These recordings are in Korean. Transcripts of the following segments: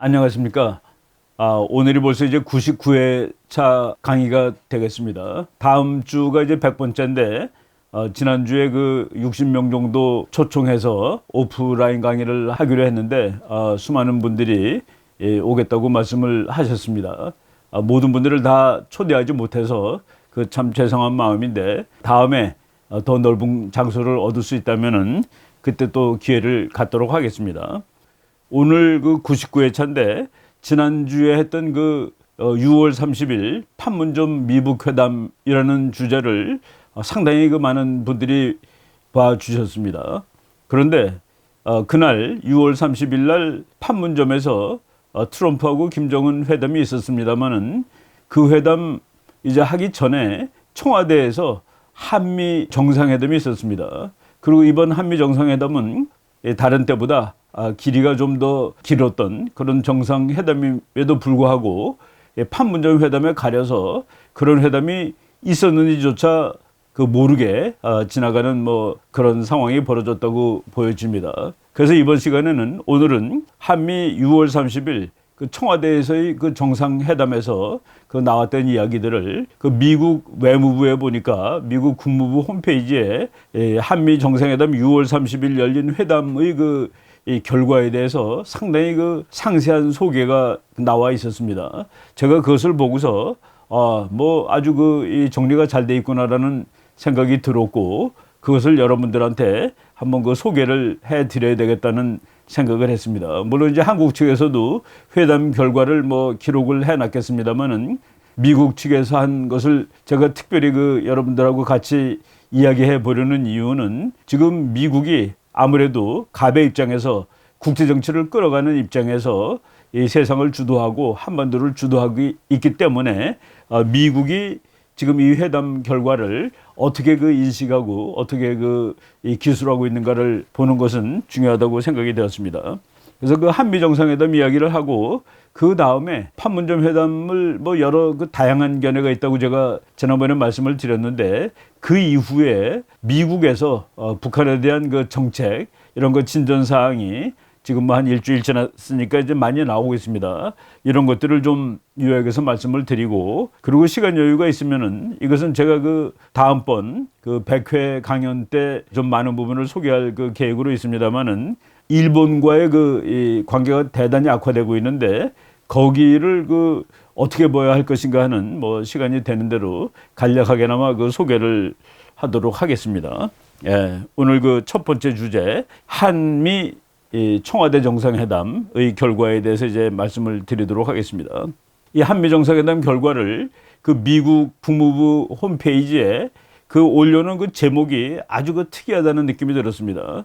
안녕하십니까. 오늘이 벌써 이제 99회차 강의가 되겠습니다. 다음 주가 이제 100번째인데, 지난주에 그 60명 정도 초청해서 오프라인 강의를 하기로 했는데, 수많은 분들이 오겠다고 말씀을 하셨습니다. 모든 분들을 다 초대하지 못해서 그 참 죄송한 마음인데, 다음에 더 넓은 장소를 얻을 수 있다면은 그때 또 기회를 갖도록 하겠습니다. 오늘 그 99회차인데 지난주에 했던 그 6월 30일 판문점 미북회담이라는 주제를 상당히 그 많은 분들이 봐주셨습니다. 그런데 그날 6월 30일 날 판문점에서 트럼프하고 김정은 회담이 있었습니다만은 그 회담 이제 하기 전에 청와대에서 한미 정상회담이 있었습니다. 그리고 이번 한미 정상회담은 다른 때보다 길이가 좀 더 길었던 그런 정상회담임에도 불구하고 판문점 회담에 가려서 그런 회담이 있었는지조차 그 모르게 지나가는 뭐 그런 상황이 벌어졌다고 보여집니다. 그래서 이번 시간에는 오늘은 한미 6월 30일 그 청와대에서의 그 정상회담에서 그 나왔던 이야기들을 그 미국 외무부에 보니까 미국 국무부 홈페이지에 한미 정상회담 6월 30일 열린 회담의 이 결과에 대해서 상당히 그 상세한 소개가 나와 있었습니다. 제가 그것을 보고서 뭐 아주 이 정리가 잘 돼 있구나라는 생각이 들었고 그것을 여러분들한테 한번 그 소개를 해 드려야 되겠다는 생각을 했습니다. 물론 이제 한국 측에서도 회담 결과를 뭐 기록을 해 놨겠습니다만은 미국 측에서 한 것을 제가 특별히 그 여러분들하고 같이 이야기해 보려는 이유는 지금 미국이 아무래도 갑의 입장에서 국제 정치를 끌어가는 입장에서 이 세상을 주도하고 한반도를 주도하고 있기 때문에 미국이 지금 이 회담 결과를 어떻게 그 인식하고 어떻게 이 기술하고 있는가를 보는 것은 중요하다고 생각이 되었습니다. 그래서 그 한미 정상회담 이야기를 하고 그 다음에 판문점 회담을 뭐 여러 그 다양한 견해가 있다고 제가 지난번에 말씀을 드렸는데 그 이후에 미국에서 북한에 대한 그 정책 이런 거 진전 사항이 지금 뭐 한 일주일 지났으니까 이제 많이 나오고 있습니다. 이런 것들을 좀 요약해서 말씀을 드리고 그리고 시간 여유가 있으면은 이것은 제가 그 다음번 그 100회 강연 때 좀 많은 부분을 소개할 그 계획으로 있습니다만은 일본과의 이 관계가 대단히 악화되고 있는데 거기를 어떻게 봐야 할 것인가 하는 뭐 시간이 되는 대로 간략하게나마 그 소개를 하도록 하겠습니다. 예, 오늘 그 첫 번째 주제 한미 청와대 정상회담의 결과에 대해서 이제 말씀을 드리도록 하겠습니다. 이 한미 정상회담 결과를 그 미국 국무부 홈페이지에 올려놓은 그 제목이 아주 특이하다는 느낌이 들었습니다.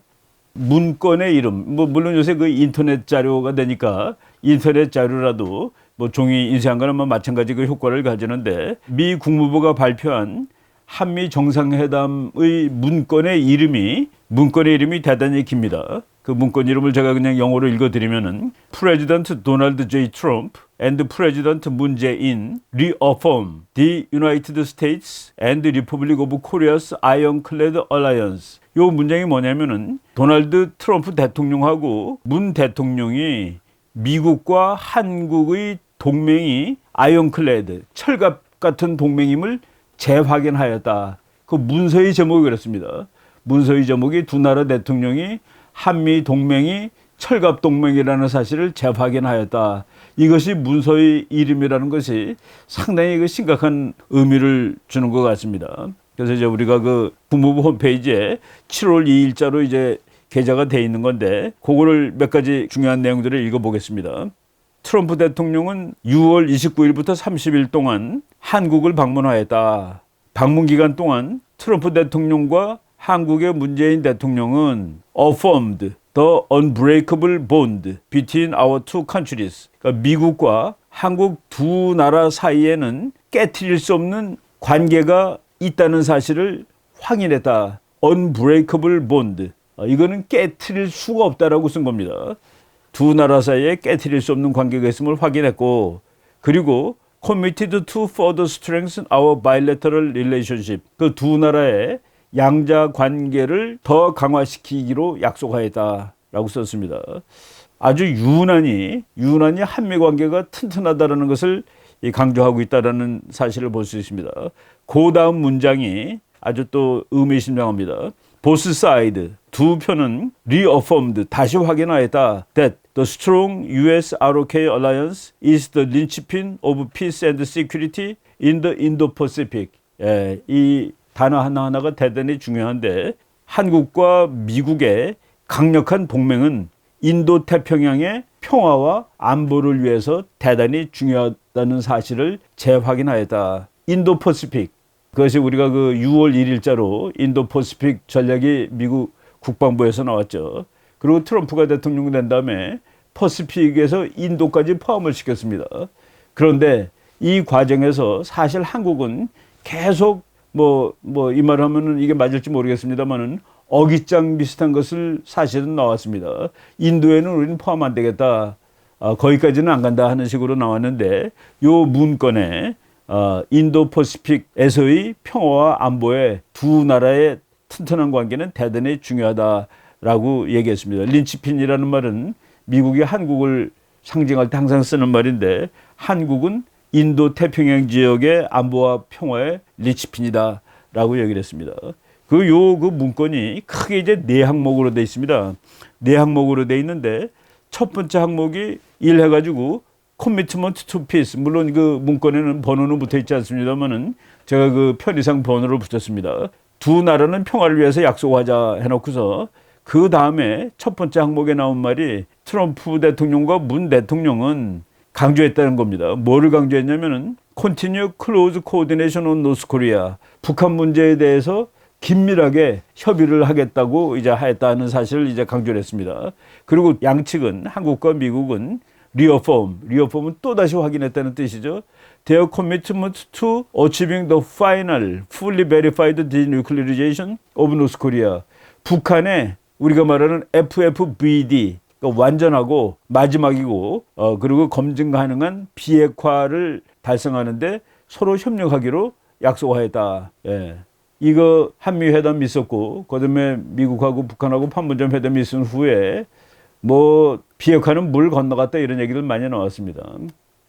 문건의 이름, 뭐 물론 요새 그 인터넷 자료가 되니까 인터넷 자료라도 뭐 종이 인쇄한 거는 뭐 마찬가지 그 효과를 가지는데 미 국무부가 발표한 한미 정상회담의 문건의 이름이 대단히 깁니다. 그 문건 이름을 제가 그냥 영어로 읽어드리면은 President Donald J. Trump and President Moon Jae-in reaffirm the United States and Republic of Korea's ironclad alliance. 요 문장이 뭐냐면은 도널드 트럼프 대통령하고 문 대통령이 미국과 한국의 동맹이 아이언클레드 철갑 같은 동맹임을 재확인하였다. 그 문서의 제목이 그렇습니다. 문서의 제목이 두 나라 대통령이 한미 동맹이 철갑 동맹이라는 사실을 재확인하였다. 이것이 문서의 이름이라는 것이 상당히 심각한 의미를 주는 것 같습니다. 그래서 이제 우리가 그 국무부 홈페이지에 7월 2일자로 이제 게재가 돼 있는 건데 그거를 몇 가지 중요한 내용들을 읽어보겠습니다. 트럼프 대통령은 6월 29일부터 30일 동안 한국을 방문하였다. 방문 기간 동안 트럼프 대통령과 한국의 문재인 대통령은 affirmed the unbreakable bond between our two countries. 그러니까 미국과 한국 두 나라 사이에는 깨트릴 수 없는 관계가 있다는 사실을 확인했다. unbreakable bond. 이거는 깨트릴 수가 없다라고 쓴 겁니다. 두 나라 사이에 깨트릴 수 없는 관계가 있음을 확인했고 그리고 committed to further strengthen our bilateral relationship. 그 두 나라의 양자 관계를 더 강화시키기로 약속하였다라고 썼습니다. 아주 유난히 한미 관계가 튼튼하다는 것을 강조하고 있다는 사실을 볼 수 있습니다. 그 다음 문장이 아주 또 의미심장합니다. Both side, 두 편은 reaffirmed, 다시 확인하였다. That the strong US-ROK alliance is the linchpin of peace and security in the Indo-Pacific. 예, 이 단어 하나하나가 대단히 중요한데 한국과 미국의 강력한 동맹은 인도 태평양의 평화와 안보를 위해서 대단히 중요하다는 사실을 재확인하였다. 인도 퍼시픽. 그것이 우리가 그 6월 1일자로 인도 퍼시픽 전략이 미국 국방부에서 나왔죠. 그리고 트럼프가 대통령 된 다음에 퍼시픽에서 인도까지 포함을 시켰습니다. 그런데 이 과정에서 사실 한국은 계속 이 말 하면은 이게 맞을지 모르겠습니다만은 어깃장 비슷한 것을 사실은 나왔습니다. 인도에는 우리는 포함 안 되겠다. 거기까지는 안 간다 하는 식으로 나왔는데 요 문건에 인도 퍼시픽에서의 평화와 안보에 두 나라의 튼튼한 관계는 대단히 중요하다라고 얘기했습니다. 린치핀이라는 말은 미국이 한국을 상징할 때 항상 쓰는 말인데 한국은 인도 태평양 지역의 안보와 평화의 린치핀이다라고 얘기를 했습니다. 그 문건이 크게 이제 네 항목으로 되어 있습니다. 네 항목으로 되어 있는데 첫 번째 항목이 1 해가지고 commitment to peace. 물론 그 문건에는 번호는 붙어 있지 않습니다만은 제가 그 편의상 번호를 붙였습니다. 두 나라는 평화를 위해서 약속하자 해놓고서 그 다음에 첫 번째 항목에 나온 말이 트럼프 대통령과 문 대통령은 강조했다는 겁니다. 뭐를 강조했냐면은 continue close coordination on North Korea. 북한 문제에 대해서 긴밀하게 협의를 하겠다고 이제 하였다는 사실을 이제 강조를 했습니다. 그리고 양측은 한국과 미국은 reaffirm은 또다시 확인했다는 뜻이죠. Their commitment to achieving the final fully verified denuclearization of North Korea. 북한의 우리가 말하는 FFVD 그러니까 완전하고 마지막이고 그리고 검증 가능한 비핵화를 달성하는데 서로 협력하기로 약속하였다. 예. 이거 한미회담이 있었고 그다음에 미국하고 북한하고 판문점 회담이 있은 후에 비핵화는 물 건너갔다 이런 얘기들 많이 나왔습니다.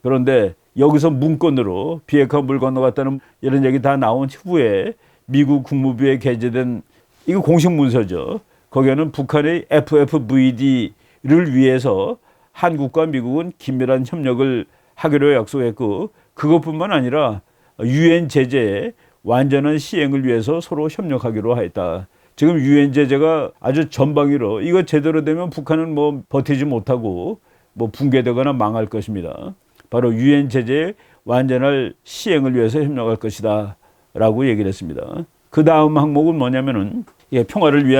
그런데 여기서 문건으로 비핵화 물 건너갔다는 이런 얘기 다 나온 후에 미국 국무부에 게재된 이거 공식 문서죠. 거기에는 북한의 FFVD를 위해서 한국과 미국은 긴밀한 협력을 하기로 약속했고 그것뿐만 아니라 유엔 제재에 완전한 시행을 위해서 서로 협력하기로 하였다. 지금 유엔 제재가 아주 전방위로 이거 제대로 되면 북한은 버티지 못하고 붕괴되거나 망할 것입니다. 바로 유엔 제재의 완전한 시행을 위해서 협력할 것이다 라고 얘기를 했습니다. 그 다음 항목은 뭐냐면은 평화를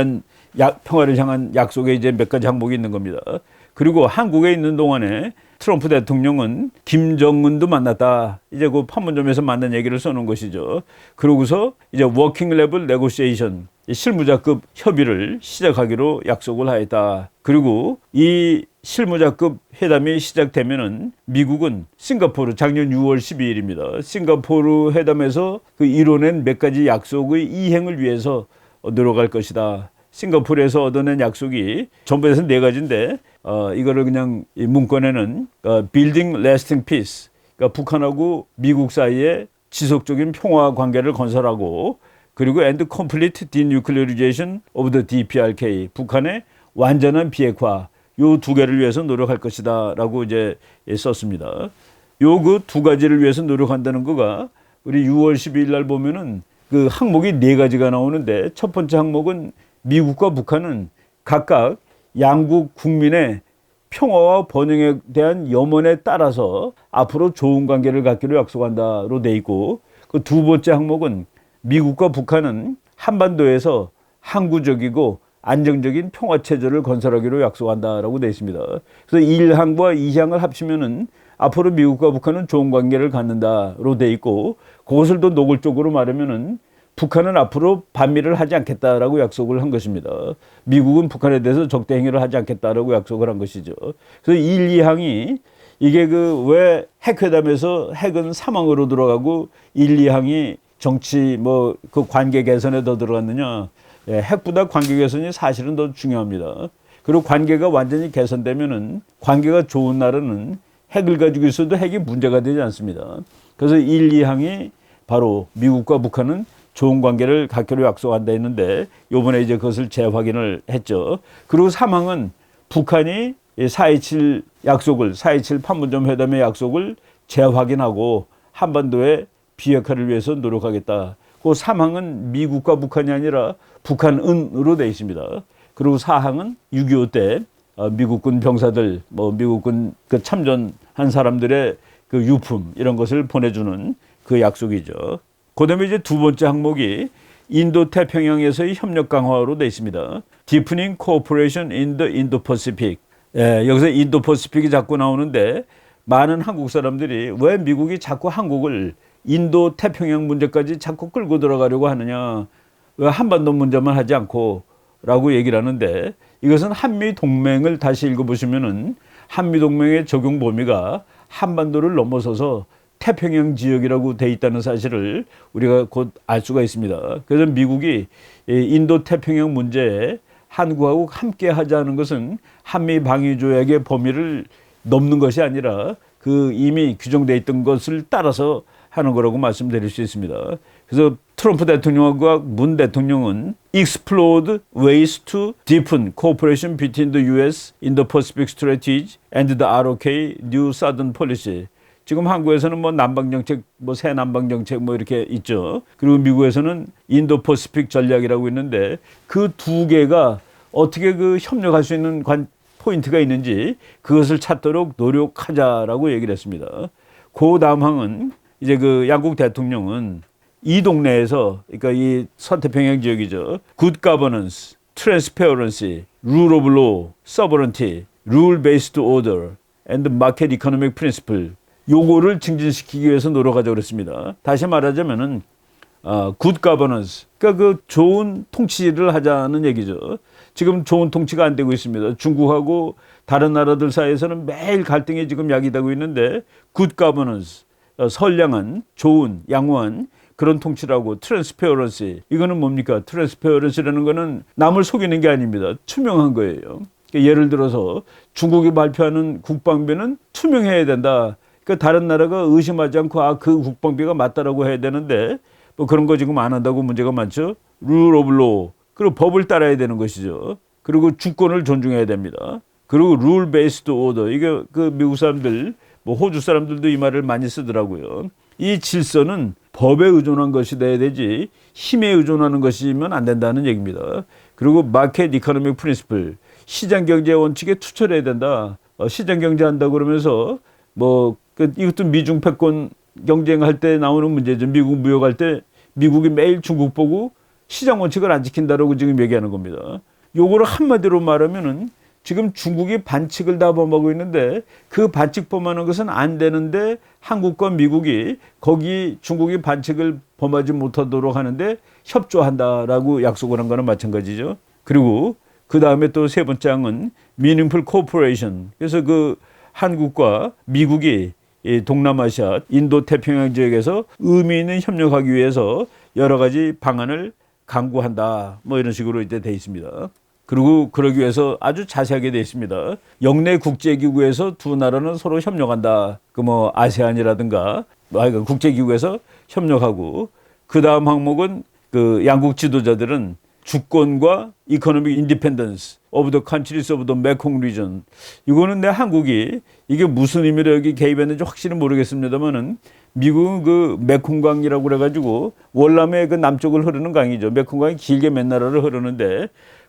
향한 약속에 이제 몇 가지 항목이 있는 겁니다. 그리고 한국에 있는 동안에 트럼프 대통령은 김정은도 만났다. 이제 그 판문점에서 만난 얘기를 써놓은 것이죠. 그러고서 이제 워킹 레벨 네고시에이션, 실무자급 협의를 시작하기로 약속을 하였다. 그리고 이 실무자급 회담이 시작되면은 미국은 싱가포르 작년 6월 12일입니다. 싱가포르 회담에서 그 이뤄낸 몇 가지 약속의 이행을 위해서 노력할 것이다. 싱가포르에서 얻어낸 약속이 전부 해서 네 가지인데 이거를 그냥 이 문건에는 Building Lasting Peace, 그러니까 북한하고 미국 사이에 지속적인 평화 관계를 건설하고 그리고 And Complete Denuclearization of the DPRK, 북한의 완전한 비핵화 요 두 개를 위해서 노력할 것이다 라고 이제 썼습니다. 요 그 두 가지를 위해서 노력한다는 거가 우리 6월 12일 날 보면은 그 항목이 네 가지가 나오는데 첫 번째 항목은 미국과 북한은 각각 양국 국민의 평화와 번영에 대한 염원에 따라서 앞으로 좋은 관계를 갖기로 약속한다로 돼 있고 그 두 번째 항목은 미국과 북한은 한반도에서 항구적이고 안정적인 평화체제를 건설하기로 약속한다라고 돼 있습니다. 그래서 1항과 2항을 합치면은 앞으로 미국과 북한은 좋은 관계를 갖는다로 돼 있고 그것을 더 노골적으로 말하면은 북한은 앞으로 반미를 하지 않겠다라고 약속을 한 것입니다. 미국은 북한에 대해서 적대 행위를 하지 않겠다라고 약속을 한 것이죠. 그래서 1, 2항이 이게 왜 핵회담에서 핵은 사망으로 들어가고 1, 2항이 정치 그 관계 개선에 더 들어갔느냐. 핵보다 관계 개선이 사실은 더 중요합니다. 그리고 관계가 완전히 개선되면은 관계가 좋은 나라는 핵을 가지고 있어도 핵이 문제가 되지 않습니다. 그래서 1, 2항이 바로 미국과 북한은 좋은 관계를 갖기로 약속한다 했는데 이번에 이제 그것을 재확인을 했죠. 그리고 3항은 북한이 4.27 약속을 4.27 판문점 회담의 약속을 재확인하고 한반도의 비핵화를 위해서 노력하겠다. 그 3항은 미국과 북한이 아니라 북한은으로 되어 있습니다. 그리고 4항은 6.25 때 미국군 병사들, 미국군 그 참전한 사람들의 그 유품 이런 것을 보내주는 그 약속이죠. 그다음에 이제 두 번째 항목이 인도 태평양에서의 협력 강화로 되어 있습니다. Deepening Cooperation in the Indo-Pacific. 여기서 인도-퍼시픽이 자꾸 나오는데 많은 한국 사람들이 왜 미국이 자꾸 한국을 인도 태평양 문제까지 자꾸 끌고 들어가려고 하느냐, 왜 한반도 문제만 하지 않고 라고 얘기를 하는데, 이것은 한미 동맹을 다시 읽어보시면은 한미 동맹의 적용 범위가 한반도를 넘어서서 태평양 지역이라고 돼 있다는 사실을 우리가 곧 알 수가 있습니다. 그래서 미국이 인도 태평양 문제에 한국하고 함께 하자는 것은 한미 방위 조약의 범위를 넘는 것이 아니라 그 이미 규정되어 있던 것을 따라서 하는 거라고 말씀드릴 수 있습니다. 그래서 트럼프 대통령과 문 대통령은 explored ways to deepen cooperation between the U.S. Indo-Pacific Strategy and the ROK New Southern Policy. 지금 한국에서는 남방정책, 새 남방정책 이렇게 있죠. 그리고 미국에서는 인도퍼시픽 전략이라고 있는데 그 두 개가 어떻게 그 협력할 수 있는 포인트가 있는지 그것을 찾도록 노력하자라고 얘기를 했습니다. 그 다음 항은 이제 그 양국 대통령은 이 동네에서, 그러니까 이 서태평양 지역이죠. Good governance, transparency, rule of law, sovereignty, rule-based order, and market economic principle. 요거를 증진시키기 위해서 노력하자고 그랬습니다. 다시 말하자면은 good governance, 그러니까 그 좋은 통치를 하자는 얘기죠. 지금 좋은 통치가 안 되고 있습니다. 중국하고 다른 나라들 사이에서는 매일 갈등이 지금 야기되고 있는데 good governance, 선량한, 좋은, 양호한 그런 통치라고. transparency, 이거는 뭡니까? transparency라는 거는 남을 속이는 게 아닙니다. 투명한 거예요. 그러니까 예를 들어서 중국이 발표하는 국방비는 투명해야 된다. 그러니까 다른 나라가 의심하지 않고 그 국방비가 맞다라고 해야 되는데 그런 거 지금 안 한다고 문제가 많죠. rule of law, 그리고 법을 따라야 되는 것이죠. 그리고 주권을 존중해야 됩니다. 그리고 rule based order, 이게 그 미국 사람들, 호주 사람들도 이 말을 많이 쓰더라고요. 이 질서는 법에 의존한 것이 돼야 되지 힘에 의존하는 것이면 안 된다는 얘기입니다. 그리고 market economic principle, 시장 경제 원칙에 투철해야 된다. 시장 경제 한다고 그러면서 이것도 미중 패권 경쟁할 때 나오는 문제죠. 미국 무역할 때 미국이 매일 중국 보고 시장 원칙을 안 지킨다라고 지금 얘기하는 겁니다. 요거를 한마디로 말하면은 지금 중국이 반칙을 다 범하고 있는데 그 반칙 범하는 것은 안 되는데 한국과 미국이 거기 중국이 반칙을 범하지 못하도록 하는데 협조한다라고 약속을 한 거는 마찬가지죠. 그리고 그 다음에 또 세 번째 항은 meaningful cooperation. 그래서 그 한국과 미국이 이 동남아시아, 인도 태평양 지역에서 의미 있는 협력하기 위해서 여러 가지 방안을 강구한다. 이런 식으로 이제 돼 있습니다. 그리고 그러기 위해서 아주 자세하게 되어 있습니다. 영내 국제기구에서 두 나라는 서로 협력한다. 아세안이라든가 하여간 국제기구에서 협력하고, 그 다음 항목은 그 양국 지도자들은 주권과 이코노믹 인디펜던스 오브 더 컨트리스 오브 더 메콩 리전. 이거는 한국이 이게 무슨 의미로 여기 개입했는지 확실히 모르겠습니다만은 미국은 그 메콩강이라고 그래가지고 월남의 그 남쪽을 흐르는 강이죠. 메콩강이 길게 몇 나라를 흐르는데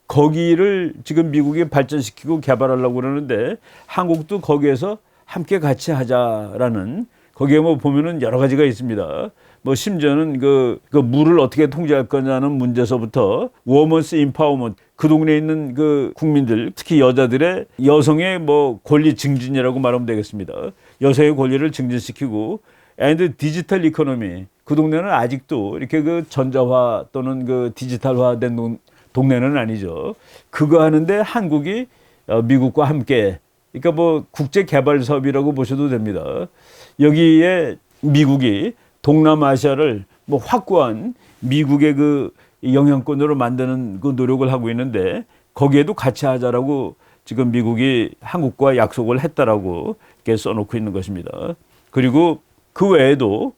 거기를 지금 미국이 발전시키고 개발하려고 그러는데 한국도 거기에서 함께 같이 하자라는, 거기에 보면은 여러 가지가 있습니다. 심지어는 그 물을 어떻게 통제할 거냐는 문제서부터 워먼스 임파워먼트, 그 동네에 있는 그 국민들, 특히 여자들의 여성의 권리 증진이라고 말하면 되겠습니다. 여성의 권리를 증진시키고, and 디지털 이코노미, 그 동네는 아직도 이렇게 그 전자화 또는 그 디지털화된 동네는 아니죠. 그거 하는데 한국이 미국과 함께, 그러니까 국제 개발 사업이라고 보셔도 됩니다. 여기에 미국이 동남아시아를 확고한 미국의 그 영향권으로 만드는 그 노력을 하고 있는데 거기에도 같이 하자라고 지금 미국이 한국과 약속을 했다라고 이렇게 써놓고 있는 것입니다. 그리고 그 외에도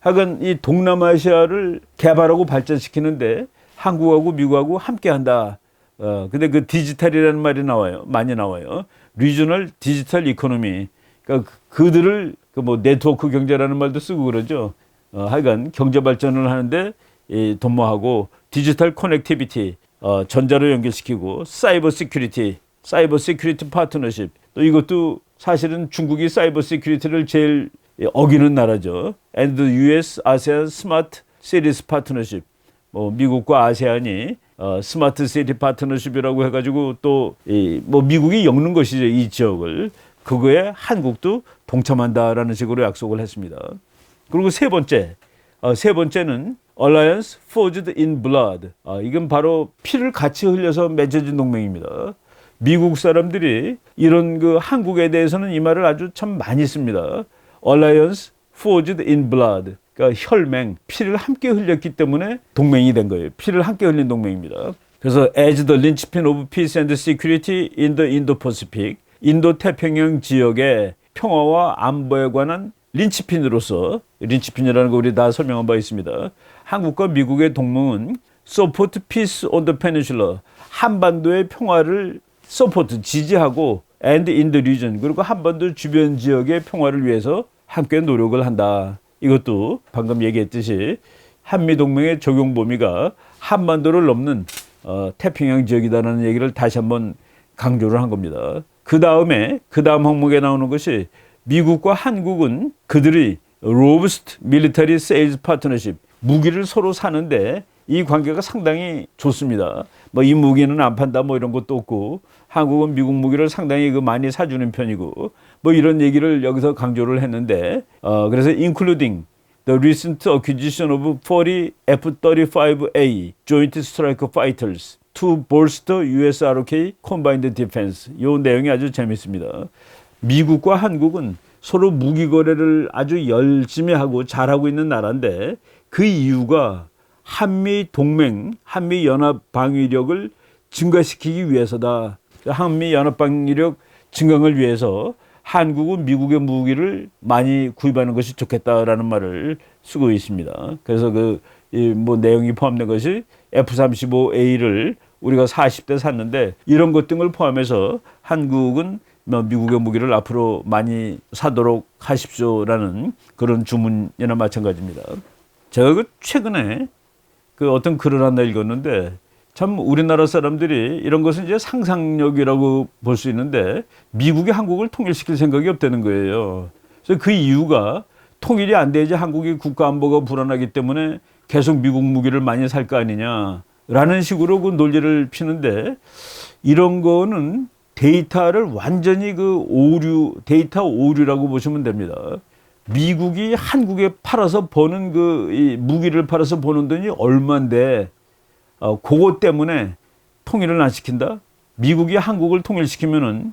하여간 이 동남아시아를 개발하고 발전시키는데 한국하고 미국하고 함께한다. 근데 그 디지털이라는 말이 나와요. 많이 나와요. 리저널 디지털 이코노미. 그러니까 그들을 그 뭐 네트워크 경제라는 말도 쓰고 그러죠. 하여간 경제 발전을 하는데 도모하고 디지털 커넥티비티, 전자로 연결시키고 사이버 시큐리티 파트너십. 또 이것도 사실은 중국이 사이버 시큐리티를 제일 어기는 나라죠. And US ASEAN Smart Cities Partnership. 뭐 미국과 아세안이 스마트 시티 파트너십이라고 해가지고 또 뭐 미국이 엮는 것이죠, 이 지역을. 그거에 한국도 동참한다라는 식으로 약속을 했습니다. 그리고 세 번째는 Alliance Forged in Blood. 이건 바로 피를 같이 흘려서 맺어진 동맹입니다. 미국 사람들이 이런 그 한국에 대해서는 이 말을 아주 참 많이 씁니다. Alliance Forged in Blood. 그러니까 혈맹, 피를 함께 흘렸기 때문에 동맹이 된 거예요. 피를 함께 흘린 동맹입니다. 그래서 as the linchpin of peace and security in the Indo-Pacific, 인도 태평양 지역의 평화와 안보에 관한 린치핀으로서, 린치핀이라는 거 우리 다 설명한 바 있습니다. 한국과 미국의 동맹은 support peace on the peninsula, 한반도의 평화를 support, 지지하고 and in the region, 그리고 한반도 주변 지역의 평화를 위해서 함께 노력을 한다. 이것도 방금 얘기했듯이 한미동맹의 적용 범위가 한반도를 넘는 태평양 지역이다라는 얘기를 다시 한번 강조를 한 겁니다. 그 다음 항목에 나오는 것이 미국과 한국은 그들이 robust military sales partnership, 무기를 서로 사는데 이 관계가 상당히 좋습니다. 뭐 이 무기는 안 판다 뭐 이런 것도 없고, 한국은 미국 무기를 상당히 많이 사주는 편이고, 뭐 이런 얘기를 여기서 강조를 했는데, 그래서 including the recent acquisition of 40 F-35A Joint Strike Fighters to bolster USRK Combined Defense. 이 내용이 아주 재밌습니다. 미국과 한국은 서로 무기 거래를 아주 열심히 하고 잘하고 있는 나라인데, 그 이유가 한미 동맹, 한미 연합 방위력을 증가시키기 위해서다. 한미 연합 방위력 증강을 위해서 한국은 미국의 무기를 많이 구입하는 것이 좋겠다라는 말을 쓰고 있습니다. 그래서 뭐 내용이 포함된 것이 F-35A를 우리가 40대 샀는데 이런 것 등을 포함해서 한국은 미국의 무기를 앞으로 많이 사도록 하십시오라는 그런 주문이나 마찬가지입니다. 제가 최근에 어떤 글을 하나 읽었는데, 참 우리나라 사람들이 이런 것은 이제 상상력이라고 볼 수 있는데 미국이 한국을 통일시킬 생각이 없다는 거예요. 그래서 그 이유가 통일이 안 돼야지 한국이 국가 안보가 불안하기 때문에 계속 미국 무기를 많이 살 거 아니냐라는 식으로 그 논리를 피는데, 이런 거는 데이터를 완전히 데이터 오류라고 보시면 됩니다. 미국이 한국에 팔아서 버는 이 무기를 팔아서 버는 돈이 얼만데, 그것 때문에 통일을 안 시킨다? 미국이 한국을 통일시키면은,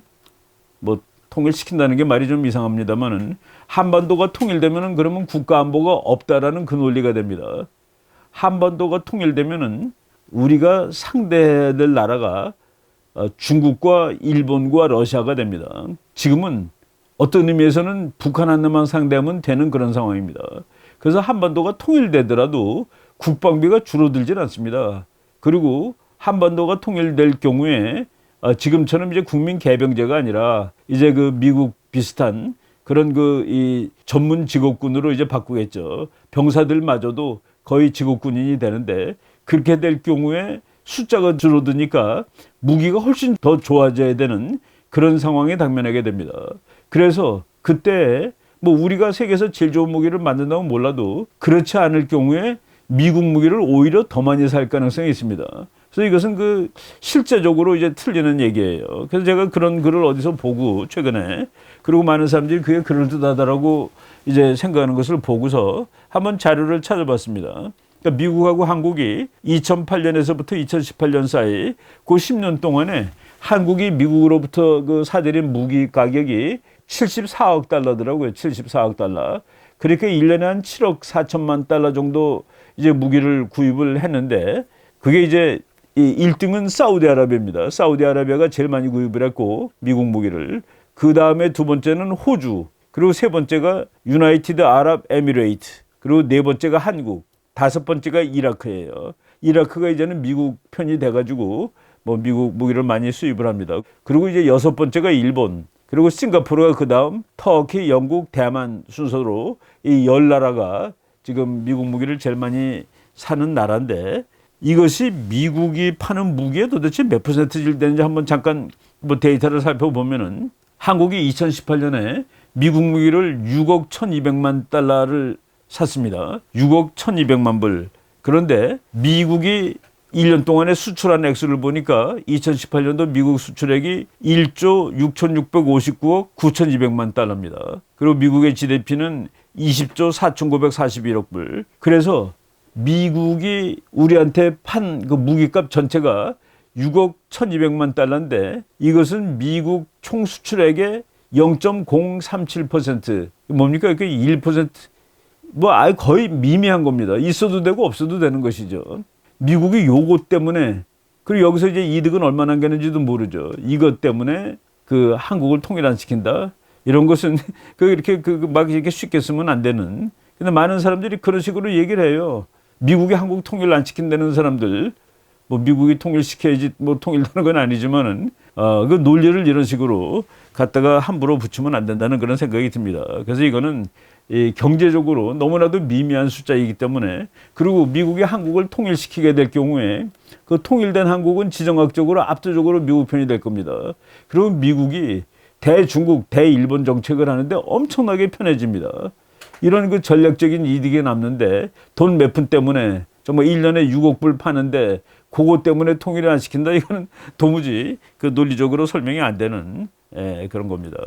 뭐, 통일시킨다는 게 말이 좀 이상합니다만은, 한반도가 통일되면은 그러면 국가 안보가 없다라는 그 논리가 됩니다. 한반도가 통일되면은 우리가 상대해야 될 나라가 중국과 일본과 러시아가 됩니다. 지금은 어떤 의미에서는 북한 하나만 상대하면 되는 그런 상황입니다. 그래서 한반도가 통일되더라도 국방비가 줄어들질 않습니다. 그리고 한반도가 통일될 경우에 지금처럼 이제 국민 개병제가 아니라 이제 미국 비슷한 그런 이 전문 직업군으로 이제 바꾸겠죠. 병사들마저도 거의 직업군인이 되는데, 그렇게 될 경우에 숫자가 줄어드니까 무기가 훨씬 더 좋아져야 되는 그런 상황에 당면하게 됩니다. 그래서 그때 뭐 우리가 세계에서 제일 좋은 무기를 만든다고 몰라도 그렇지 않을 경우에 미국 무기를 오히려 더 많이 살 가능성이 있습니다. 그래서 이것은 실제적으로 이제 틀리는 얘기예요. 그래서 제가 그런 글을 어디서 보고 최근에, 그리고 많은 사람들이 그게 그럴듯하다라고 이제 생각하는 것을 보고서 한번 자료를 찾아봤습니다. 그러니까 미국하고 한국이 2008년에서부터 2018년 사이 그 10년 동안에 한국이 미국으로부터 사들인 무기 가격이 74억 달러더라고요. 74억 달러. 그렇게 1년에 한 7억 4천만 달러 정도 이제 무기를 구입을 했는데, 그게 이제 이 1등은 사우디아라비아입니다. 사우디아라비아가 제일 많이 구입을 했고 미국 무기를. 그 다음에 두 번째는 호주. 그리고 세 번째가 유나이티드 아랍 에미레이트. 그리고 네 번째가 한국. 다섯 번째가 이라크예요. 이라크가 이제는 미국 편이 돼가지고 뭐 미국 무기를 많이 수입을 합니다. 그리고 이제 여섯 번째가 일본. 그리고 싱가포르가 그 다음 터키, 영국, 대만 순서로 이 10나라가 지금 미국 무기를 제일 많이 사는 나라인데 이것이 미국이 파는 무기에 도대체 몇 퍼센트 되는지 한번 잠깐 뭐 데이터를 살펴보면은 한국이 2018년에 미국 무기를 6억 1,200만 달러를 샀습니다. 6억 1,200만 불. 그런데 미국이 1년 동안에 수출한 액수를 보니까 2018년도 미국 수출액이 1조 6,659억 9,200만 달러입니다. 그리고 미국의 GDP는 20조 4,941억 불. 그래서 미국이 우리한테 판 그 무기값 전체가 6억 1,200만 달러인데 이것은 미국 총 수출액의 0.037%. 뭡니까? 이게 1%. 뭐 아예 거의 미미한 겁니다. 있어도 되고 없어도 되는 것이죠. 미국이 요것 때문에 그리고 여기서 이제 이득은 얼마나 남겼는지도 모르죠. 이것 때문에 그 한국을 통일 안 시킨다. 이런 것은 이렇게 막 이렇게 쉽게 쓰면 안 되는. 근데 많은 사람들이 그런 식으로 얘기를 해요. 미국이 한국 통일 안 시킨다는 사람들, 뭐 미국이 통일시켜야지 뭐 통일되는 건 아니지만은 그 논리를 이런 식으로 갖다가 함부로 붙이면 안 된다는 그런 생각이 듭니다. 그래서 이거는 이 경제적으로 너무나도 미미한 숫자이기 때문에 그리고 미국이 한국을 통일시키게 될 경우에 그 통일된 한국은 지정학적으로 압도적으로 미국 편이 될 겁니다. 그리고 미국이 대중국, 대일본 정책을 하는데 엄청나게 편해집니다. 이런 그 전략적인 이득이 남는데 돈 몇 푼 때문에 정말 1년에 6억 불 파는데 그것 때문에 통일을 안 시킨다. 이거는 도무지 그 논리적으로 설명이 안 되는 그런 겁니다.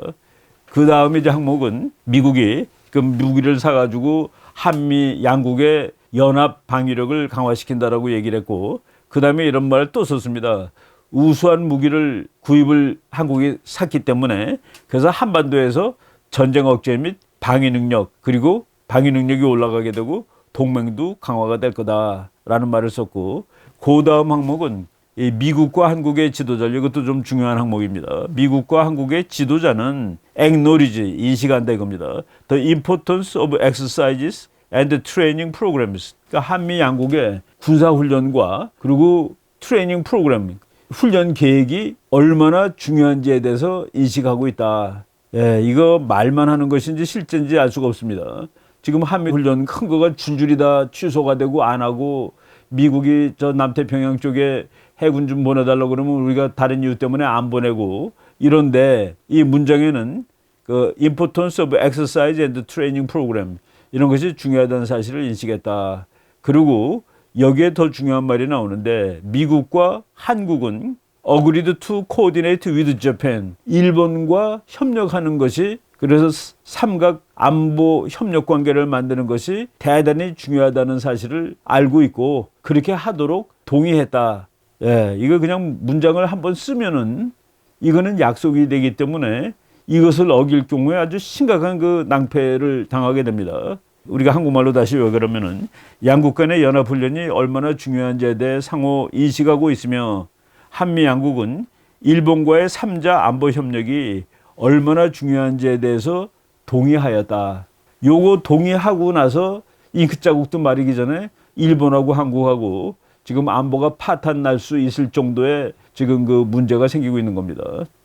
그 다음에 이제 항목은 미국이 그 무기를 사가지고 한미 양국의 연합 방위력을 강화시킨다라고 얘기를 했고 그 다음에 이런 말을 또 썼습니다. 우수한 무기를 구입을 한국이 샀기 때문에 그래서 한반도에서 전쟁 억제 및 방위 능력 그리고 방위 능력이 올라가게 되고 동맹도 강화가 될 거다라는 말을 썼고 그 다음 항목은 이 미국과 한국의 지도자 이것도 좀 중요한 항목입니다. 미국과 한국의 지도자는 acknowledge 인식한다 이겁니다. The importance of exercises and training programs. 그러니까 한미 양국의 군사 훈련과 그리고 트레이닝 프로그램 훈련 계획이 얼마나 중요한지에 대해서 인식하고 있다. 예, 이거 말만 하는 것인지 실제인지 알 수가 없습니다. 지금 한미 훈련 큰 거가 줄줄이 다 취소가 되고 안 하고 미국이 저 남태평양 쪽에 해군 좀 보내달라고 그러면 우리가 다른 이유 때문에 안 보내고 이런데 이 문장에는 그 importance of exercise and training program 이런 것이 중요하다는 사실을 인식했다. 그리고 여기에 더 중요한 말이 나오는데 미국과 한국은 agreed to coordinate with Japan 일본과 협력하는 것이 그래서 삼각 안보 협력 관계를 만드는 것이 대단히 중요하다는 사실을 알고 있고 그렇게 하도록 동의했다. 예, 이거 그냥 문장을 한번 쓰면은 이거는 약속이 되기 때문에 이것을 어길 경우에 아주 심각한 그 낭패를 당하게 됩니다. 우리가 한국말로 다시 왜 그러면은 양국 간의 연합훈련이 얼마나 중요한지에 대해 상호 인식하고 있으며 한미 양국은 일본과의 3자 안보 협력이 얼마나 중요한지에 대해서 동의하였다. 요거 동의하고 나서 잉크 자국도 마르기 전에 일본하고 한국하고 지금 안보가 파탄 날 수 있을 정도의 지금 그 문제가 생기고 있는 겁니다.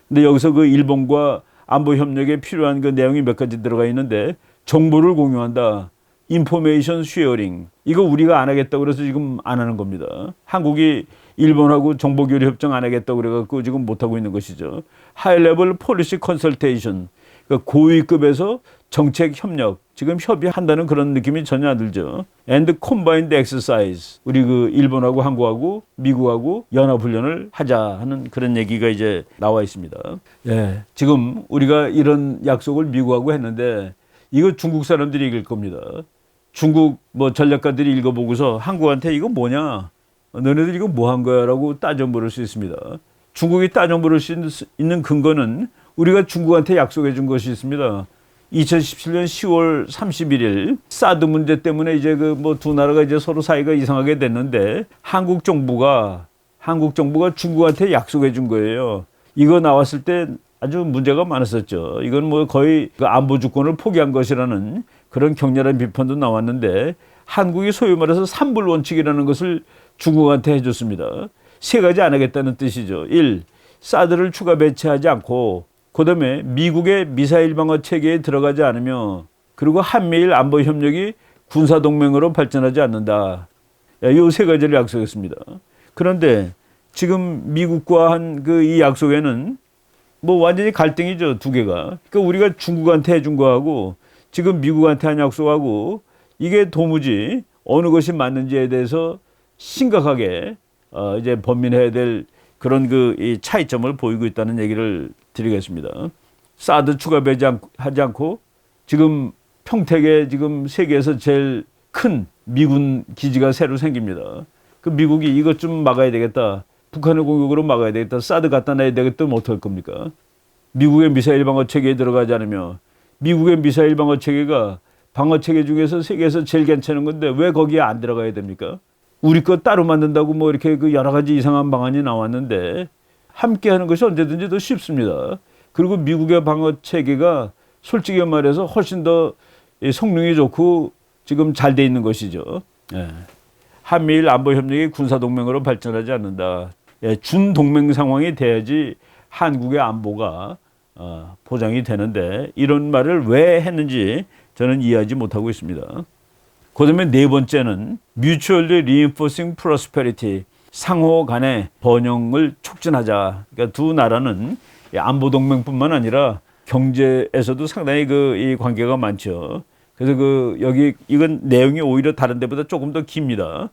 근데 여기서 그 일본과 안보 협력에 필요한 그 내용이 몇 가지 들어가 있는데 정보를 공유한다. 인포메이션 쉐어링. 이거 우리가 안 하겠다고 그래서 지금 안 하는 겁니다. 한국이 일본하고 정보교류 협정 안 하겠다고 그래갖고 지금 못하고 있는 것이죠. 하이레벨 폴리시 컨설테이션. 그러니까 고위급에서 정책 협력. 지금 협의한다는 그런 느낌이 전혀 안 들죠. And combined exercise. 우리 그 일본하고 한국하고 미국하고 연합훈련을 하자 하는 그런 얘기가 이제 나와 있습니다. 예. 지금 우리가 이런 약속을 미국하고 했는데 이거 중국 사람들이 읽을 겁니다. 중국 뭐 전략가들이 읽어보고서 한국한테 이거 뭐냐? 너네들 이거 뭐 한 거야? 라고 따져 물을 수 있습니다. 중국이 따져 물을 수 있는 근거는 우리가 중국한테 약속해 준 것이 있습니다. 2017년 10월 31일 사드 문제 때문에 이제 그 뭐 두 나라가 이제 서로 사이가 이상하게 됐는데 한국 정부가 한국 정부가 중국한테 약속해 준 거예요. 이거 나왔을 때 아주 문제가 많았었죠. 이건 뭐 거의 그 안보 주권을 포기한 것이라는 그런 격렬한 비판도 나왔는데 한국이 소위 말해서 삼불 원칙이라는 것을 중국한테 해줬습니다. 세 가지 안 하겠다는 뜻이죠. 1. 사드를 추가 배치하지 않고 그다음에 미국의 미사일 방어 체계에 들어가지 않으며 그리고 한미일 안보 협력이 군사 동맹으로 발전하지 않는다. 이 세 가지를 약속했습니다. 그런데 지금 미국과 한 그 이 약속에는 뭐 완전히 갈등이죠. 두 개가. 그러니까 우리가 중국한테 해준 거하고 지금 미국한테 한 약속하고 이게 도무지 어느 것이 맞는지에 대해서 심각하게 이제 번민해야 될 그런 그 이 차이점을 보이고 있다는 얘기를 드리겠습니다. 사드 추가 배치하지 않고 지금 평택에 지금 세계에서 제일 큰 미군 기지가 새로 생깁니다. 그 미국이 이것 좀 막아야 되겠다. 북한의 공격으로 막아야 되겠다. 사드 갖다 놔야 되겠다. 면 어떡할 겁니까? 미국의 미사일 방어 체계에 들어가지 않으며 미국의 미사일 방어 체계가 방어 체계 중에서 세계에서 제일 괜찮은 건데 왜 거기에 안 들어가야 됩니까? 우리 거 따로 만든다고 뭐 이렇게 그 여러 가지 이상한 방안이 나왔는데 함께 하는 것이 언제든지 더 쉽습니다. 그리고 미국의 방어 체계가 솔직히 말해서 훨씬 더 성능이 좋고 지금 잘 돼 있는 것이죠. 예. 한미일 안보 협력이 군사 동맹으로 발전하지 않는다. 예, 준 동맹 상황이 돼야지 한국의 안보가 보장이 되는데 이런 말을 왜 했는지 저는 이해하지 못하고 있습니다. 그다음에 네 번째는 Mutually Reinforcing Prosperity, 상호 간의 번영을 촉진하자. 그러니까 두 나라는 안보 동맹뿐만 아니라 경제에서도 상당히 이 관계가 많죠. 그래서 여기 이건 내용이 오히려 다른 데보다 조금 더 깁니다.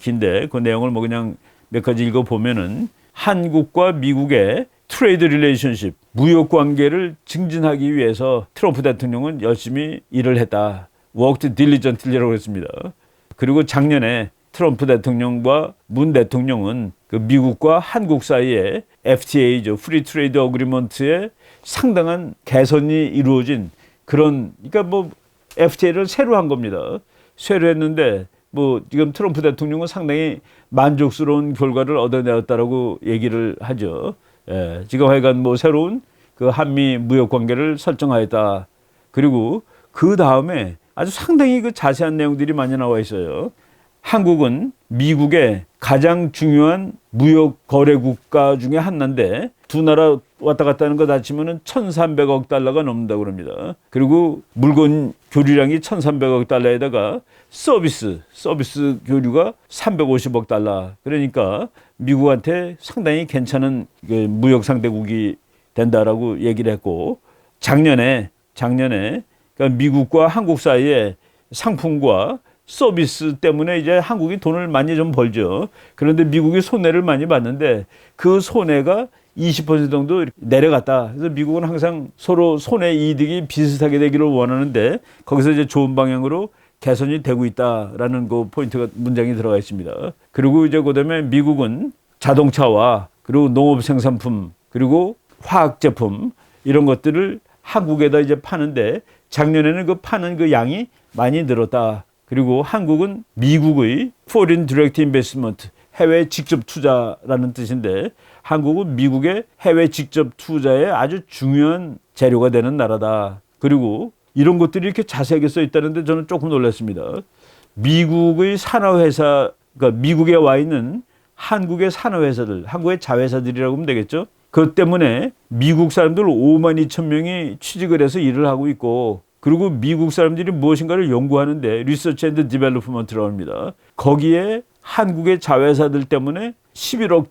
긴데 그 내용을 뭐 그냥 몇 가지 읽어 보면은 한국과 미국의 트레이드 릴레이션십, 무역 관계를 증진하기 위해서 트럼프 대통령은 열심히 일을 했다. worked diligently라고 했습니다. 그리고 작년에 트럼프 대통령과 문 대통령은 그 미국과 한국 사이에 FTA죠. Free Trade Agreement에 상당한 개선이 이루어진 그런, 그러니까 뭐 FTA를 새로 한 겁니다. 새로 했는데 뭐 지금 트럼프 대통령은 상당히 만족스러운 결과를 얻어내었다라고 얘기를 하죠. 예, 지금 하여간 뭐 새로운 그 한미 무역 관계를 설정하였다. 그리고 그 다음에 아주 상당히 그 자세한 내용들이 많이 나와 있어요. 한국은 미국의 가장 중요한 무역 거래 국가 중에 하나인데 두 나라 왔다 갔다 하는 거 다 치면은 1,300억 달러가 넘는다고 그럽니다. 그리고 물건 교류량이 1,300억 달러에다가 서비스 교류가 350억 달러. 그러니까 미국한테 상당히 괜찮은 무역 상대국이 된다라고 얘기를 했고 작년에 그러니까 미국과 한국 사이에 상품과 서비스 때문에 이제 한국이 돈을 많이 좀 벌죠. 그런데 미국이 손해를 많이 봤는데 그 손해가 20% 정도 내려갔다. 그래서 미국은 항상 서로 손해 이득이 비슷하게 되기를 원하는데 거기서 이제 좋은 방향으로 개선이 되고 있다라는 그 포인트가 문장이 들어가 있습니다. 그리고 이제 그다음에 미국은 자동차와 그리고 농업 생산품 그리고 화학 제품 이런 것들을 한국에다 이제 파는데 작년에는 그 파는 그 양이 많이 늘었다. 그리고 한국은 미국의 Foreign Direct Investment, 해외 직접 투자라는 뜻인데 한국은 미국의 해외 직접 투자에 아주 중요한 재료가 되는 나라다. 그리고 이런 것들이 이렇게 자세하게 써 있다는데 저는 조금 놀랐습니다. 미국의 산업회사, 그러니까 미국에 와 있는 한국의 산업회사들, 한국의 자회사들이라고 하면 되겠죠. 그것 때문에 미국 사람들 5만 2천 명이 취직을 해서 일을 하고 있고 그리고 미국 사람들이 무엇인가를 연구하는데 리서치 앤드 디벨롭먼트라고 합니다. 거기에 한국의 자회사들 때문에 11억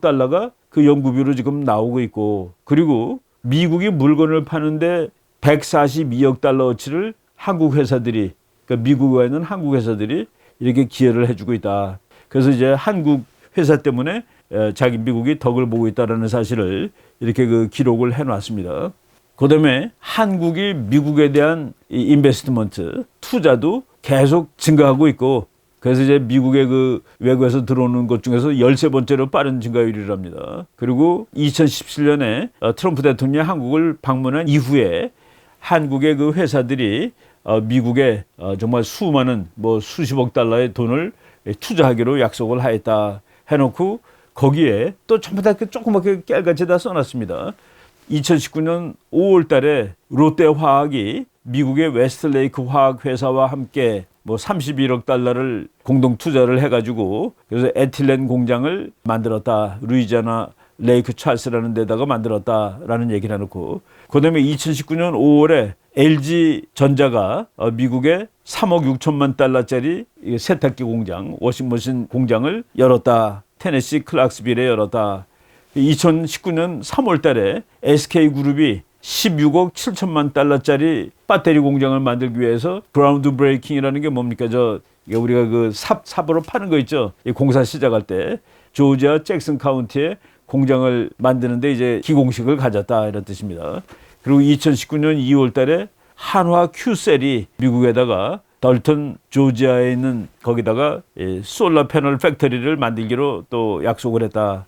달러가 그 연구비로 지금 나오고 있고 그리고 미국이 물건을 파는데 142억 달러어치를 한국 회사들이 그러니까 미국에 있는 한국 회사들이 이렇게 기여를 해주고 있다. 그래서 이제 한국 회사 때문에 자기 미국이 덕을 보고 있다는 사실을 이렇게 그 기록을 해놨습니다. 그다음에 한국이 미국에 대한 이 인베스트먼트 투자도 계속 증가하고 있고 그래서 이제 미국의 그 외국에서 들어오는 것 중에서 13번째로 빠른 증가율이랍니다. 그리고 2017년에 트럼프 대통령이 한국을 방문한 이후에 한국의 그 회사들이 미국에 정말 수많은 뭐 수십억 달러의 돈을 투자하기로 약속을 하였다 해놓고 거기에 또 전부 다 조그맣게 깨알같이 다 써놨습니다. 2019년 5월 달에 롯데화학이 미국의 웨스트레이크 화학회사와 함께 뭐 31억 달러를 공동 투자를 해가지고 그래서 에틸렌 공장을 만들었다. 루이지애나 레이크 찰스라는 데다가 만들었다라는 얘기를 해놓고 그다음에 2019년 5월에 LG전자가 미국에 3억 6천만 달러짜리 세탁기 공장, 워싱머신 공장을 열었다. 테네시 클락스빌에 열었다. 2019년 3월 달에 SK그룹이 16억 7천만 달러짜리 배터리 공장을 만들기 위해서 그라운드 브레이킹이라는 게 뭡니까? 우리가 그 삽으로 파는 거 있죠. 공사 시작할 때 조지아 잭슨 카운티에 공장을 만드는데 이제 기공식을 가졌다 이런 뜻입니다. 그리고 2019년 2월 달에 한화 큐셀이 미국에다가 덜턴 조지아에 있는 거기다가 솔라 패널 팩토리를 만들기로 또 약속을 했다.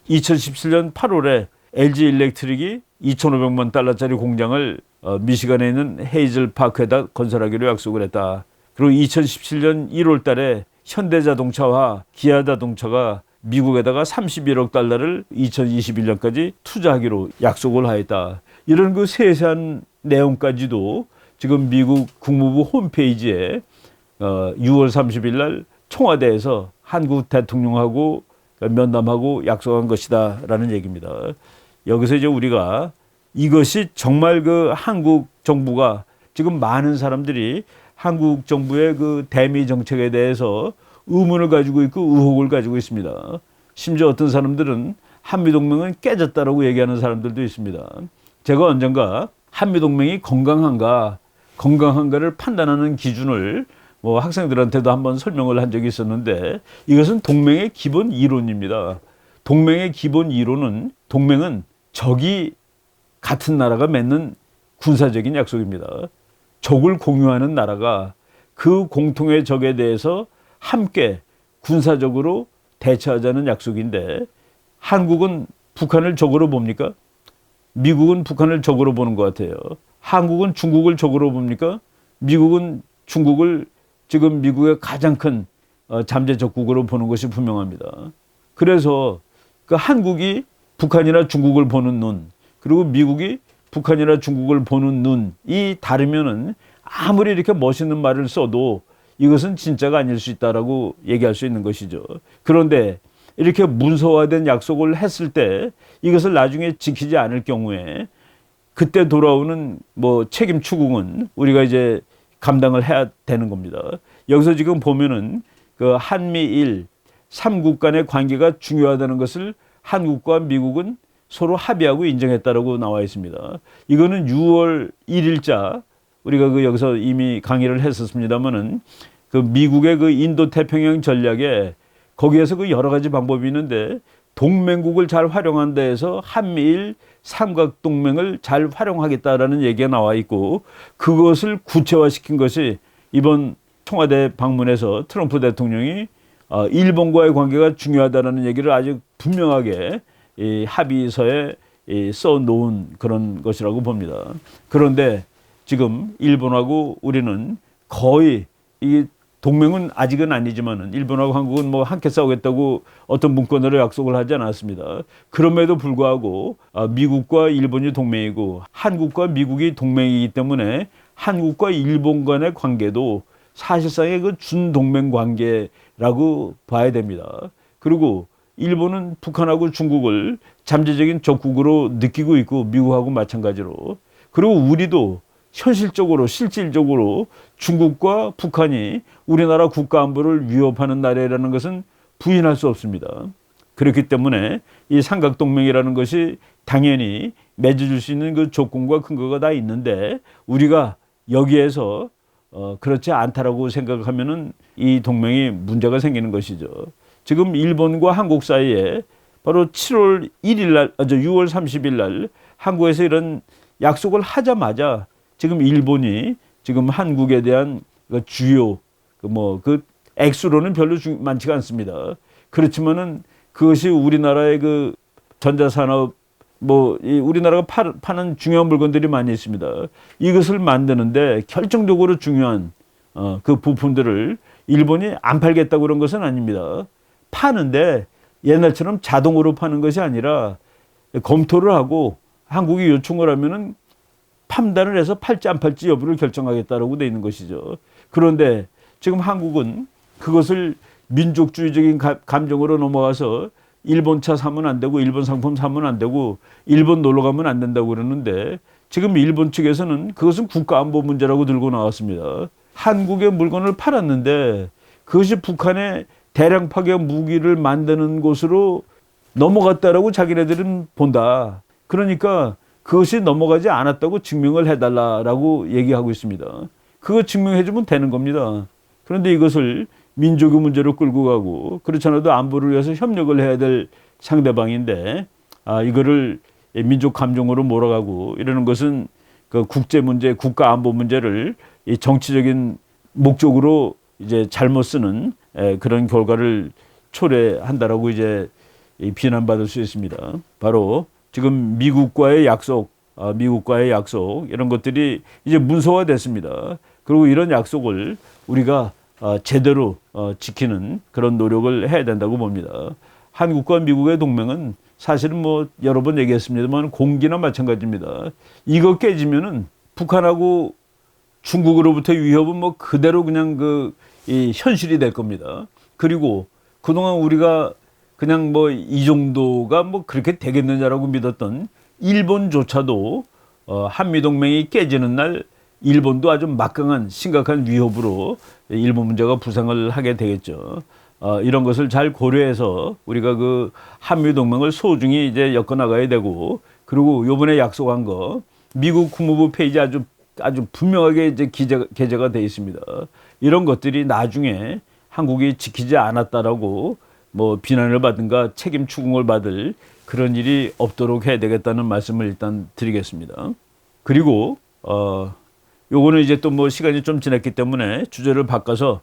2017년 8월에 LG 일렉트릭이 2,500만 달러짜리 공장을 미시간에 있는 헤이즐 파크에다 건설하기로 약속을 했다. 그리고 2017년 1월 달에 현대자동차와 기아자동차가 미국에다가 31억 달러를 2021년까지 투자하기로 약속을 하였다. 이런 그 세세한 내용까지도 지금 미국 국무부 홈페이지에 6월 30일 날 청와대에서 한국 대통령하고 면담하고 약속한 것이다라는 얘기입니다. 여기서 이제 우리가 이것이 정말 그 한국 정부가 지금 많은 사람들이 한국 정부의 그 대미 정책에 대해서 의문을 가지고 있고 의혹을 가지고 있습니다. 심지어 어떤 사람들은 한미동맹은 깨졌다라고 얘기하는 사람들도 있습니다. 제가 언젠가 한미동맹이 건강한가를 판단하는 기준을 뭐 학생들한테도 한번 설명을 한 적이 있었는데 이것은 동맹의 기본 이론입니다. 동맹의 기본 이론은 동맹은 적이 같은 나라가 맺는 군사적인 약속입니다. 적을 공유하는 나라가 그 공통의 적에 대해서 함께 군사적으로 대처하자는 약속인데 한국은 북한을 적으로 봅니까? 미국은 북한을 적으로 보는 것 같아요. 한국은 중국을 적으로 봅니까? 미국은 중국을 지금 미국의 가장 큰 잠재적국으로 보는 것이 분명합니다. 그래서 그 한국이 북한이나 중국을 보는 눈, 그리고 미국이 북한이나 중국을 보는 눈이 다르면은 아무리 이렇게 멋있는 말을 써도 이것은 진짜가 아닐 수 있다라고 얘기할 수 있는 것이죠. 그런데 이렇게 문서화된 약속을 했을 때 이것을 나중에 지키지 않을 경우에 그때 돌아오는 뭐 책임 추궁은 우리가 이제 감당을 해야 되는 겁니다. 여기서 지금 보면은 그 한미일 3국 간의 관계가 중요하다는 것을 한국과 미국은 서로 합의하고 인정했다라고 나와 있습니다. 이거는 6월 1일자 우리가 그 여기서 이미 강의를 했었습니다만은 그 미국의 그 인도 태평양 전략에 거기에서 그 여러 가지 방법이 있는데 동맹국을 잘 활용한다 해서 한미일 삼각동맹을 잘 활용하겠다라는 얘기가 나와 있고 그것을 구체화시킨 것이 이번 청와대 방문에서 트럼프 대통령이 일본과의 관계가 중요하다는 얘기를 아주 분명하게 이 합의서에 써놓은 그런 것이라고 봅니다. 그런데 지금 일본하고 우리는 거의 이 동맹은 아직은 아니지만은 일본하고 한국은 뭐 함께 싸우겠다고 어떤 문건으로 약속을 하지 않았습니다. 그럼에도 불구하고 미국과 일본이 동맹이고 한국과 미국이 동맹이기 때문에 한국과 일본 간의 관계도 사실상의 그 준동맹 관계라고 봐야 됩니다. 그리고 일본은 북한하고 중국을 잠재적인 적국으로 느끼고 있고 미국하고 마찬가지로 그리고 우리도 현실적으로 실질적으로 중국과 북한이 우리나라 국가 안보를 위협하는 나라라는 것은 부인할 수 없습니다. 그렇기 때문에 이 삼각동맹이라는 것이 당연히 맺어줄 수 있는 그 조건과 근거가 다 있는데 우리가 여기에서 그렇지 않다라고 생각하면은 이 동맹이 문제가 생기는 것이죠. 지금 일본과 한국 사이에 바로 7월 1일 날, 6월 30일 날 한국에서 이런 약속을 하자마자 지금 일본이 지금 한국에 대한 그 주요 그 액수로는 별로 많지가 않습니다. 그렇지만은 그것이 우리나라의 그 전자산업 우리나라가 파는 중요한 물건들이 많이 있습니다. 이것을 만드는데 결정적으로 중요한 그 부품들을 일본이 안 팔겠다고 그런 것은 아닙니다. 파는데 옛날처럼 자동으로 파는 것이 아니라 검토를 하고 한국이 요청을 하면은 판단을 해서 팔지 안 팔지 여부를 결정하겠다라고 돼 있는 것이죠. 그런데 지금 한국은 그것을 민족주의적인 감정으로 넘어가서 일본 차 사면 안 되고 일본 상품 사면 안 되고 일본 놀러 가면 안 된다고 그러는데 지금 일본 측에서는 그것은 국가안보 문제라고 들고 나왔습니다. 한국의 물건을 팔았는데 그것이 북한의 대량 파괴 무기를 만드는 곳으로 넘어갔다라고 자기네들은 본다. 그러니까 그것이 넘어가지 않았다고 증명을 해달라라고 얘기하고 있습니다. 그거 증명해주면 되는 겁니다. 그런데 이것을 민족의 문제로 끌고 가고 그렇지 않아도 안보를 위해서 협력을 해야 될 상대방인데 이거를 민족 감정으로 몰아가고 이러는 것은 그 국제 문제, 국가 안보 문제를 이 정치적인 목적으로 이제 잘못 쓰는 그런 결과를 초래한다라고 이제 비난받을 수 있습니다. 바로 지금 미국과의 약속 이런 것들이 이제 문서화됐습니다. 그리고 이런 약속을 우리가 제대로 지키는 그런 노력을 해야 된다고 봅니다. 한국과 미국의 동맹은 사실은 뭐 여러 번 얘기했습니다만 공기나 마찬가지입니다. 이거 깨지면은 북한하고 중국으로부터의 위협은 뭐 그대로 그냥 이 현실이 될 겁니다. 그리고 그동안 우리가 그냥 뭐 이 정도가 뭐 그렇게 되겠느냐라고 믿었던 일본조차도 한미동맹이 깨지는 날 일본도 아주 막강한 심각한 위협으로 일본 문제가 부상을 하게 되겠죠. 이런 것을 잘 고려해서 우리가 그 한미동맹을 소중히 이제 엮어나가야 되고 그리고 요번에 약속한 거 미국 국무부 페이지 아주 분명하게 이제 게재가 돼 있습니다. 이런 것들이 나중에 한국이 지키지 않았다라고 뭐 비난을 받든가 책임 추궁을 받을 그런 일이 없도록 해야 되겠다는 말씀을 일단 드리겠습니다. 그리고 요거는 이제 또 뭐 시간이 좀 지났기 때문에 주제를 바꿔서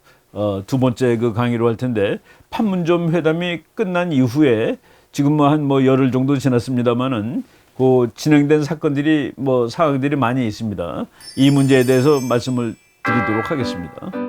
두 번째 그 강의로 할 텐데 판문점 회담이 끝난 이후에 지금 뭐 한 뭐 열흘 정도 지났습니다만은 그 진행된 사건들이 뭐 상황들이 많이 있습니다. 이 문제에 대해서 말씀을 드리도록 하겠습니다.